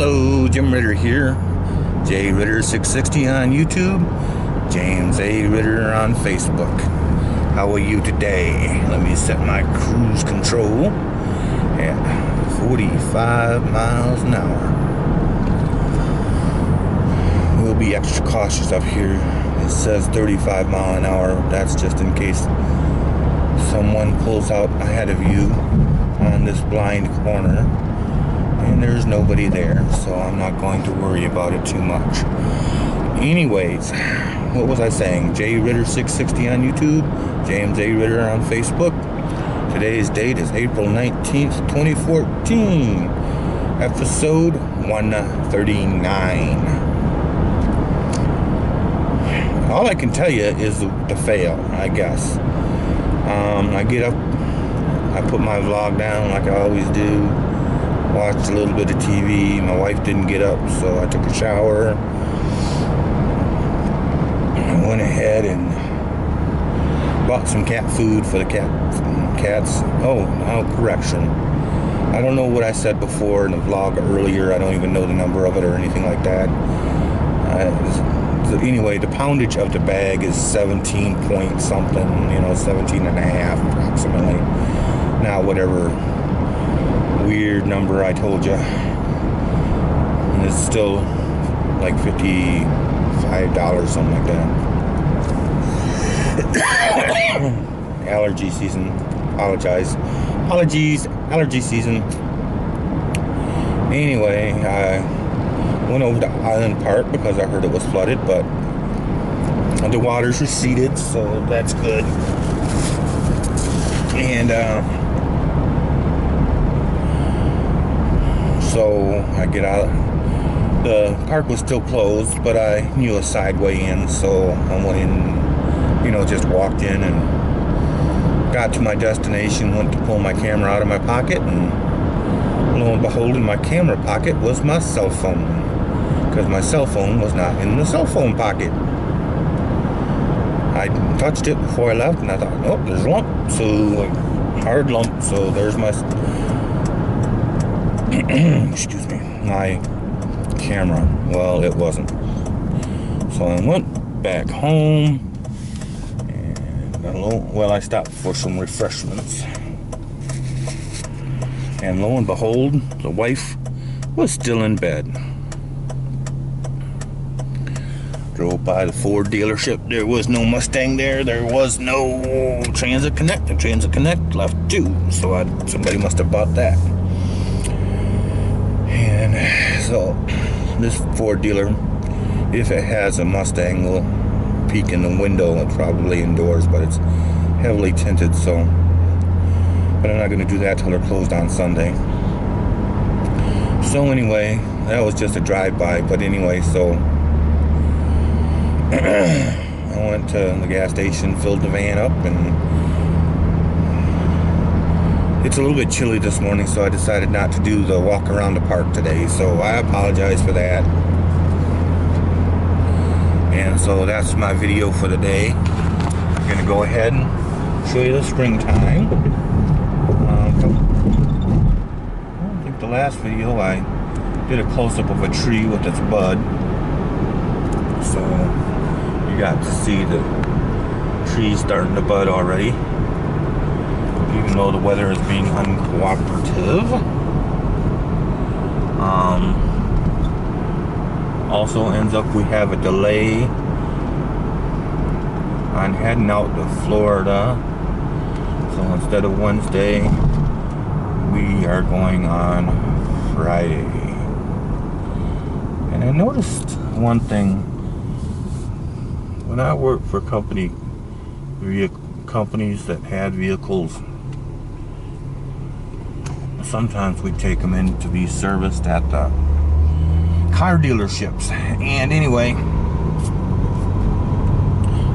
Hello, Jim Ritter here. J Ritter 660 on YouTube. James A. Ritter on Facebook. How are you today? Let me set my cruise control at 45 miles an hour. We'll be extra cautious up here. It says 35 mile an hour. That's just in case someone pulls out ahead of you on this blind corner and there's nobody there, so I'm not going to worry about it too much. Anyways, what was I saying? J Ritter 660 on YouTube, James A. Ritter on Facebook. Today's date is April 19th, 2014. Episode 139. All I can tell you is the fail, I guess. I get up, I put my vlog down like I always do, watched a little bit of TV. My wife didn't get up, so I took a shower. I went ahead and bought some cat food for the cats. Oh, correction. I don't know what I said before in the vlog earlier. I don't even know the number of it or anything like that. Anyway, the poundage of the bag is 17 point something, 17 and a half approximately. Now, whatever weird number I told you, it's still like $55, something like that. Allergy season. Apologies. Allergy season. Anyway, I went over to Island Park because I heard it was flooded, but the water's receded, so that's good. And so I get out. The park was still closed, but I knew a side way in, so I went in, just walked in and got to my destination, went to pull my camera out of my pocket, and lo and behold, in my camera pocket was my cell phone. Because my cell phone was not in the cell phone pocket. I touched it before I left, and I thought, oh, there's a lump. So, like, hard lump. So there's my, excuse me, my camera. Well, it wasn't. So I went back home, and I stopped for some refreshments. And lo and behold, the wife was still in bed. Drove by the Ford dealership. There was no Mustang there. There was no Transit Connect. The Transit Connect left too. So somebody must have bought that. And so this Ford dealer, if it has a Mustang, will peek in the window. It's probably indoors, but it's heavily tinted. So, but I'm not going to do that till they're closed on Sunday. So anyway, that was just a drive-by. But anyway, so I went to the gas station, filled the van up, and it's a little bit chilly this morning, so I decided not to do the walk around the park today, so I apologize for that. And so that's my video for the day. I'm going to go ahead and show you the springtime. I don't think the last video I did a close-up of a tree with its bud, so you got to see the trees starting to bud already, even though the weather is being uncooperative. Also ends up we have a delay on heading out to Florida. So instead of Wednesday, we are going on Friday. And I noticed one thing. When I worked for companies that had vehicles, sometimes we'd take them in to be serviced at the car dealerships. And anyway,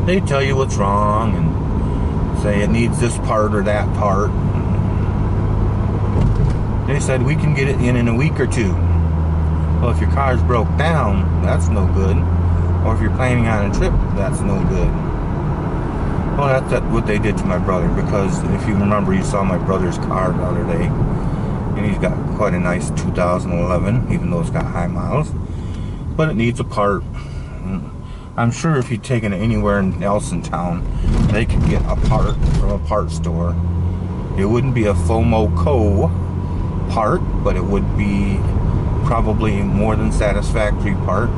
they tell you what's wrong and say it needs this part or that part. They said we can get it in a week or two. Well, if your car's broke down, that's no good. Or if you're planning on a trip, that's no good. Well, that's what they did to my brother, because if you remember, you saw my brother's car the other day. And And he's got quite a nice 2011, even though it's got high miles. But it needs a part. I'm sure if you'd taken it anywhere else in town, they could get a part from a part store. It wouldn't be a FOMO Co. part, but it would be probably more than satisfactory part,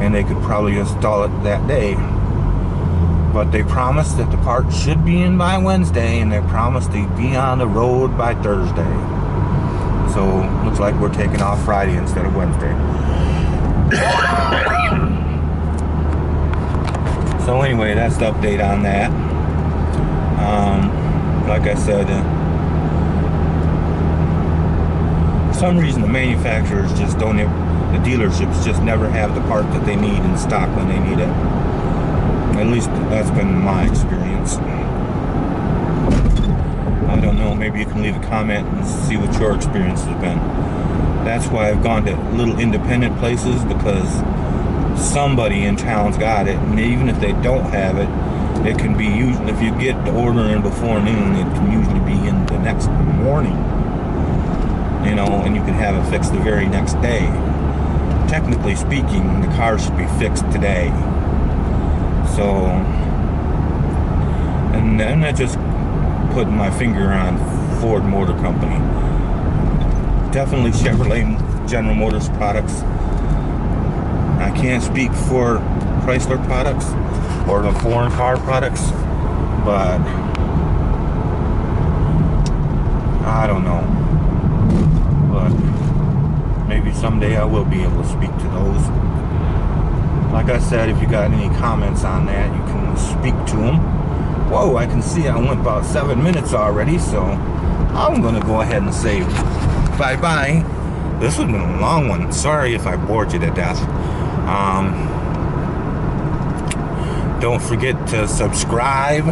and they could probably install it that day. But they promised that the part should be in by Wednesday, and they promised they'd be on the road by Thursday. So looks like we're taking off Friday instead of Wednesday. So anyway, that's the update on that. Like I said, for some reason the manufacturers just don't, the dealerships just never have the part that they need in stock when they need it. At least that's been my experience. I don't know, maybe you can leave a comment and see what your experience has been. That's why I've gone to little independent places, because somebody in town's got it, and even if they don't have it, it can be used. If you get the order in before noon, it can usually be in the next morning, you know, and you can have it fixed the very next day. Technically speaking, the car should be fixed today. So, and then I just put my finger on Ford Motor Company. Definitely Chevrolet General Motors products. I can't speak for Chrysler products or the foreign car products, but I don't know. But maybe someday I will be able to speak to those. Like I said, if you got any comments on that, you can speak to them. Whoa, I can see I went about 7 minutes already, so I'm gonna go ahead and say bye-bye. This has been a long one. Sorry if I bored you to death. Don't forget to subscribe,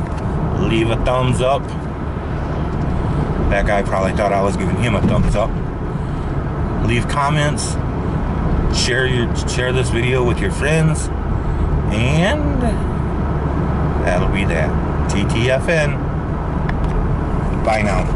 leave a thumbs up. That guy probably thought I was giving him a thumbs up. Leave comments, share this video with your friends, and that'll be that. TTFN. Bye now.